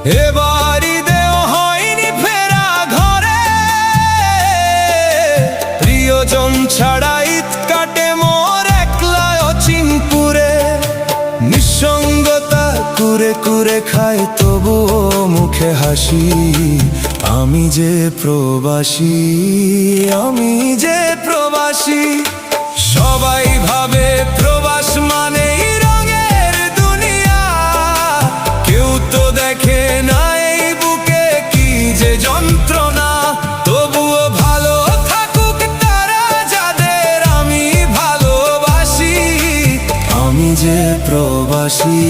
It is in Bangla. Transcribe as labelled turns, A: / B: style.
A: এবার ঈদেও হয়নি ফেরা ঘরে, প্রিয়জন ছাড়া ঈদ কাটে মোর একলা অচিনপুরে। নিঃসঙ্গতা কুরে কুরে খায় তবুও মুখে হাসি, আমি যে প্রবাসী, আমি যে প্রবাসী। সবাই ভাবে প্রবাস মানেই রঙের দুনিয়া, কেউ তো দেখে না এই বুকে কি যে যন্ত্রণা। তবুও ভালো থাকুক তারা যাদের আমি ভালোবাসি, আমি যে প্রবাসী।